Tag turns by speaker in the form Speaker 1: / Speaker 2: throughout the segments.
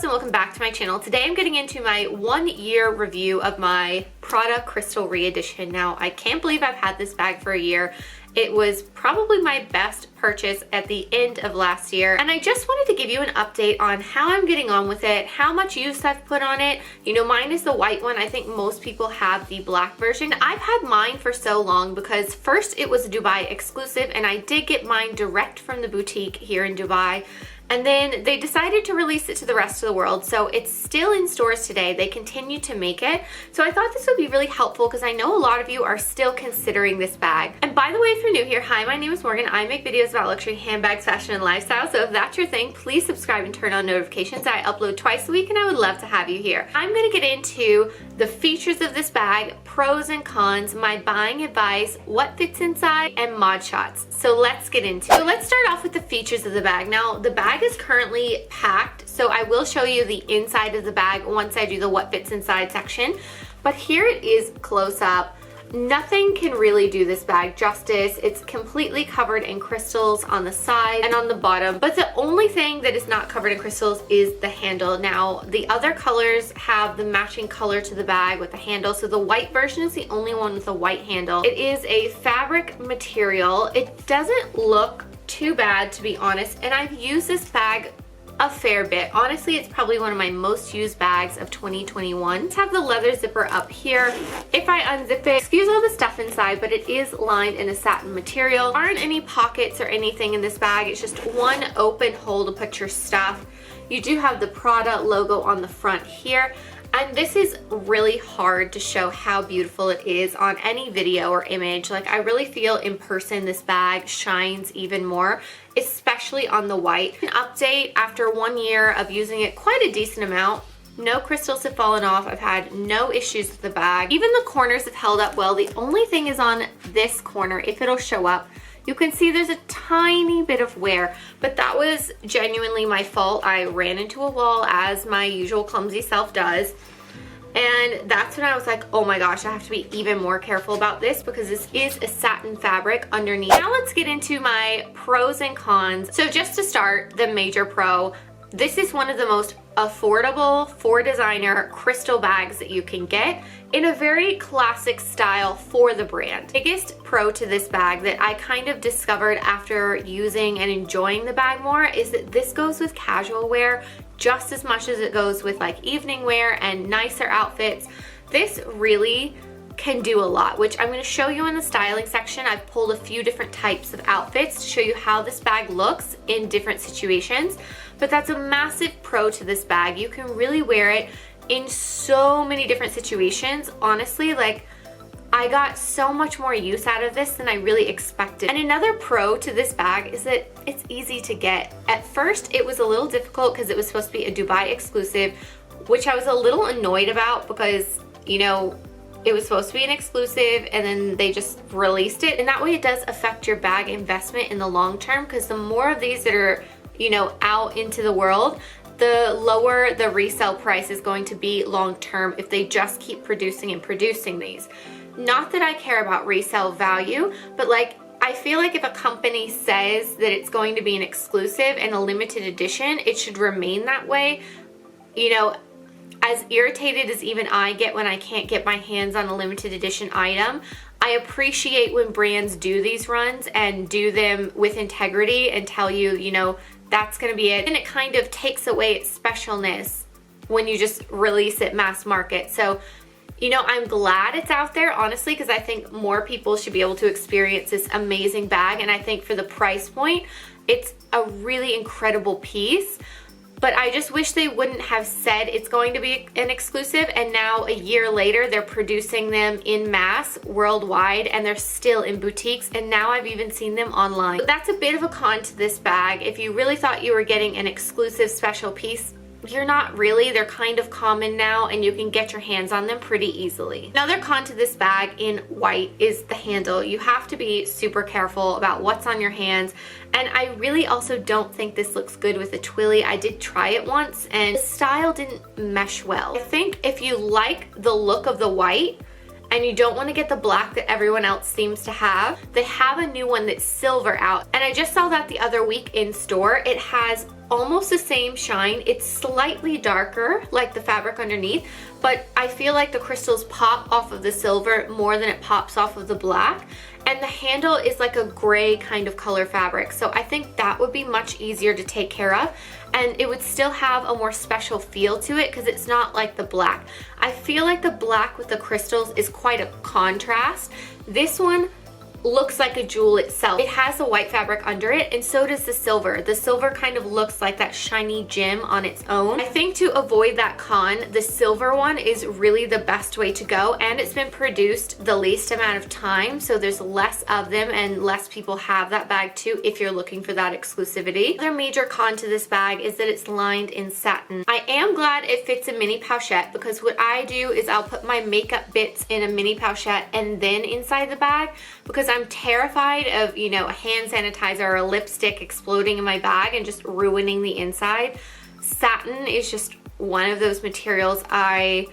Speaker 1: And welcome back to my channel. Today I'm getting into my 1-year review of my Prada Crystal Re-Edition. Now, I can't believe I've had this bag for a year. It was probably my best purchase at the end of last year, and I just wanted to give you an update on how I'm getting on with it, how much use I've put on it. You know, mine is the white one. I think most people have the black version. I've had mine for so long because first it was a Dubai exclusive, and I did get mine direct from the boutique here in Dubai. And then they decided to release it to the rest of the world. So it's still in stores today. They continue to make it. So I thought this would be really helpful because I know a lot of you are still considering this bag. And by the way, if you're new here, hi, my name is Morgan. I make videos about luxury handbags, fashion, and lifestyle. So if that's your thing, please subscribe and turn on notifications. I upload twice a week and I would love to have you here. I'm gonna get into the features of this bag, pros and cons, my buying advice, what fits inside, and mod shots. So let's get into it. So let's start off with the features of the bag. Now, the bag is currently packed, so I will show you the inside of the bag once I do the what fits inside section. But here it is close up. Nothing can really do this bag justice. It's completely covered in crystals on the side and on the bottom, but the only thing that is not covered in crystals is the handle. Now, the other colors have the matching color to the bag with the handle, so the white version is the only one with a white handle. It is a fabric material. It doesn't look too bad, to be honest, and I've used this bag a fair bit. Honestly, it's probably one of my most used bags of 2021. Let's have the leather zipper up here. If I unzip it, excuse all the stuff inside, but it is lined in a satin material. There aren't any pockets or anything in this bag. It's just one open hole to put your stuff. You do have the Prada logo on the front here. And this is really hard to show how beautiful it is on any video or image. Like, I really feel in person this bag shines even more, especially on the white. An update after 1 year of using it quite a decent amount. No crystals have fallen off. I've had no issues with the bag. Even the corners have held up well. The only thing is on this corner, if it'll show up, you can see there's a tiny bit of wear, but that was genuinely my fault. I ran into a wall, as my usual clumsy self does. And that's when I was like, oh my gosh, I have to be even more careful about this because this is a satin fabric underneath. Now let's get into my pros and cons. So just to start, the major pro, this is one of the most affordable for designer crystal bags that you can get in a very classic style for the brand. Biggest pro to this bag that I kind of discovered after using and enjoying the bag more is that this goes with casual wear just as much as it goes with like evening wear and nicer outfits. This really can do a lot, which I'm going to show you in the styling section. I've pulled a few different types of outfits to show you how this bag looks in different situations, but that's a massive pro to this bag. You can really wear it in so many different situations. Honestly, like, I got so much more use out of this than I really expected. And another pro to this bag is that it's easy to get. At first, it was a little difficult because it was supposed to be a Dubai exclusive, which I was a little annoyed about because, you know, it was supposed to be an exclusive and then they just released it. And that way it does affect your bag investment in the long term, because the more of these that are, you know, out into the world, the lower the resale price is going to be long term if they just keep producing and producing these. Not that I care about resale value, but like, I feel like if a company says that it's going to be an exclusive and a limited edition, it should remain that way. You know, as irritated as even I get when I can't get my hands on a limited edition item, I appreciate when brands do these runs and do them with integrity and tell you, you know, that's gonna be it. And it kind of takes away its specialness when you just release it mass market. So, you know, I'm glad it's out there, honestly, because I think more people should be able to experience this amazing bag. And I think for the price point, it's a really incredible piece. But I just wish they wouldn't have said it's going to be an exclusive, and now a year later they're producing them in mass worldwide and they're still in boutiques, and now I've even seen them online. So that's a bit of a con to this bag. If you really thought you were getting an exclusive special piece, you're not really. They're kind of common now and you can get your hands on them pretty easily. Another con to this bag in white is the handle. You have to be super careful about what's on your hands, and I really also don't think this looks good with a twilly. I did try it once and the style didn't mesh well. I think if you like the look of the white and you don't want to get the black that everyone else seems to have, they have a new one that's silver out. And I just saw that the other week in store. It has almost the same shine. It's slightly darker, like the fabric underneath, but I feel like the crystals pop off of the silver more than it pops off of the black. And the handle is like a gray kind of color fabric. So I think that would be much easier to take care of. And it would still have a more special feel to it because it's not like the black. I feel like the black with the crystals is quite a contrast. This one looks like a jewel itself. It has the white fabric under it, and so does the silver. The silver kind of looks like that shiny gem on its own. I think to avoid that con, the silver one is really the best way to go, and it's been produced the least amount of time, so there's less of them and less people have that bag too if you're looking for that exclusivity. Another major con to this bag is that it's lined in satin. I am glad it fits a mini pochette, because what I do is I'll put my makeup bits in a mini pochette and then inside the bag, because I'm terrified of, you know, a hand sanitizer or a lipstick exploding in my bag and just ruining the inside. Satin is just one of those materials I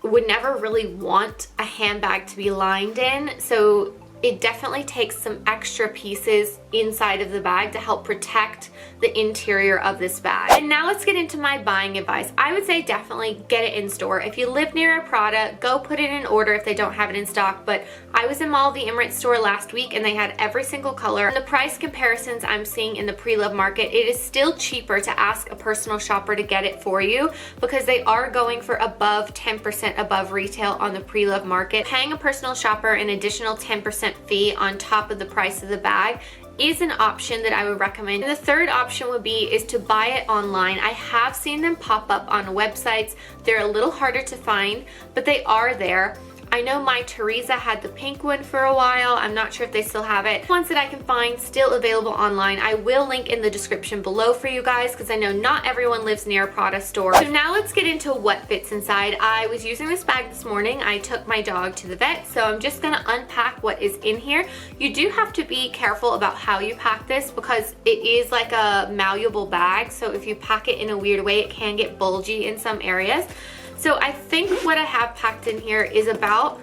Speaker 1: would never really want a handbag to be lined in, so it definitely takes some extra pieces inside of the bag to help protect the interior of this bag. And now let's get into my buying advice. I would say definitely get it in store. If you live near a Prada, go put it in order if they don't have it in stock. But I was in Mall of the Emirates store last week and they had every single color. And the price comparisons I'm seeing in the pre-love market, it is still cheaper to ask a personal shopper to get it for you, because they are going for above 10% above retail on the pre-love market. Paying a personal shopper an additional 10% fee on top of the price of the bag is an option that I would recommend. And the third option would be is to buy it online. I have seen them pop up on websites. They're a little harder to find, but they are there. I know my Teresa had the pink one for a while. I'm not sure if they still have it. Ones that I can find still available online, I will link in the description below for you guys, because I know not everyone lives near a Prada store. So now let's get into what fits inside. I was using this bag this morning. I took my dog to the vet, so I'm just gonna unpack what is in here. You do have to be careful about how you pack this, because it is like a malleable bag, so if you pack it in a weird way, it can get bulgy in some areas. So I think what I have packed in here is about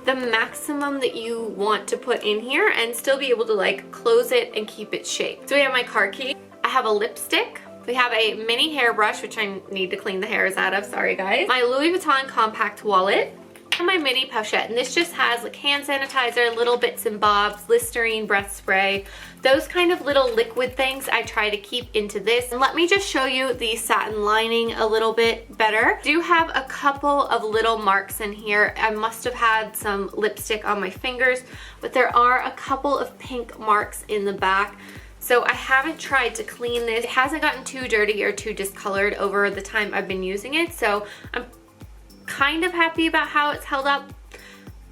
Speaker 1: the maximum that you want to put in here and still be able to like close it and keep it shaped. So we have my car key. I have a lipstick. We have a mini hairbrush, which I need to clean the hairs out of, sorry guys. My Louis Vuitton compact wallet. And my mini pochette, and this just has like hand sanitizer, little bits and bobs, Listerine, breath spray, those kind of little liquid things I try to keep into this. And let me just show you the satin lining a little bit better. I do have a couple of little marks in here. I must have had some lipstick on my fingers, but there are a couple of pink marks in the back. So I haven't tried to clean this. It hasn't gotten too dirty or too discolored over the time I've been using it, so I'm kind of happy about how it's held up,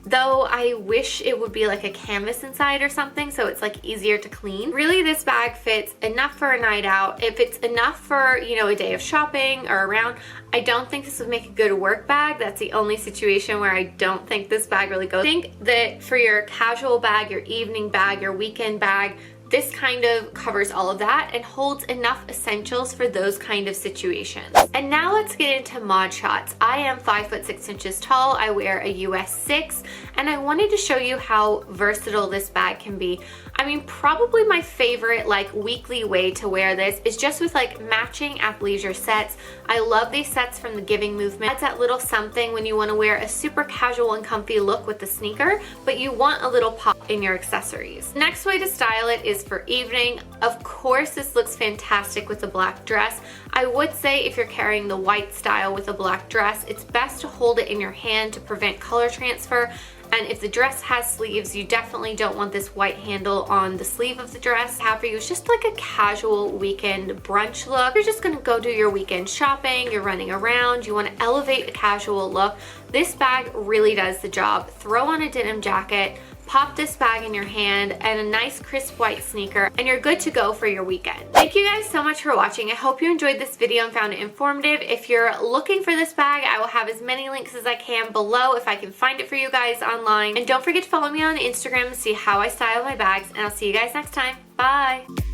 Speaker 1: though I wish it would be like a canvas inside or something so it's like easier to clean. Really, this bag fits enough for a night out. If it's enough for, you know, a day of shopping or around, I don't think this would make a good work bag. That's the only situation where I don't think this bag really goes. I think that for your casual bag, your evening bag, your weekend bag, this kind of covers all of that and holds enough essentials for those kind of situations. And now let's get into mod shots. I am 5'6" tall. I wear a US 6, and I wanted to show you how versatile this bag can be. I mean, probably my favorite like weekly way to wear this is just with like matching athleisure sets. I love these sets from the Giving movement. That's that little something when you want to wear a super casual and comfy look with the sneaker, but you want a little pop in your accessories. Next way to style it is for evening. Of course, this looks fantastic with a black dress. I would say if you're carrying the white style with a black dress, it's best to hold it in your hand to prevent color transfer. And if the dress has sleeves, you definitely don't want this white handle on the sleeve of the dress. Have for you is just like a casual weekend brunch look. You're just gonna go do your weekend shopping, you're running around, you wanna elevate a casual look. This bag really does the job. Throw on a denim jacket, pop this bag in your hand, and a nice crisp white sneaker, and you're good to go for your weekend. Thank you guys so much for watching. I hope you enjoyed this video and found it informative. If you're looking for this bag, I will have as many links as I can below if I can find it for you guys online. And don't forget to follow me on Instagram to see how I style my bags, and I'll see you guys next time. Bye!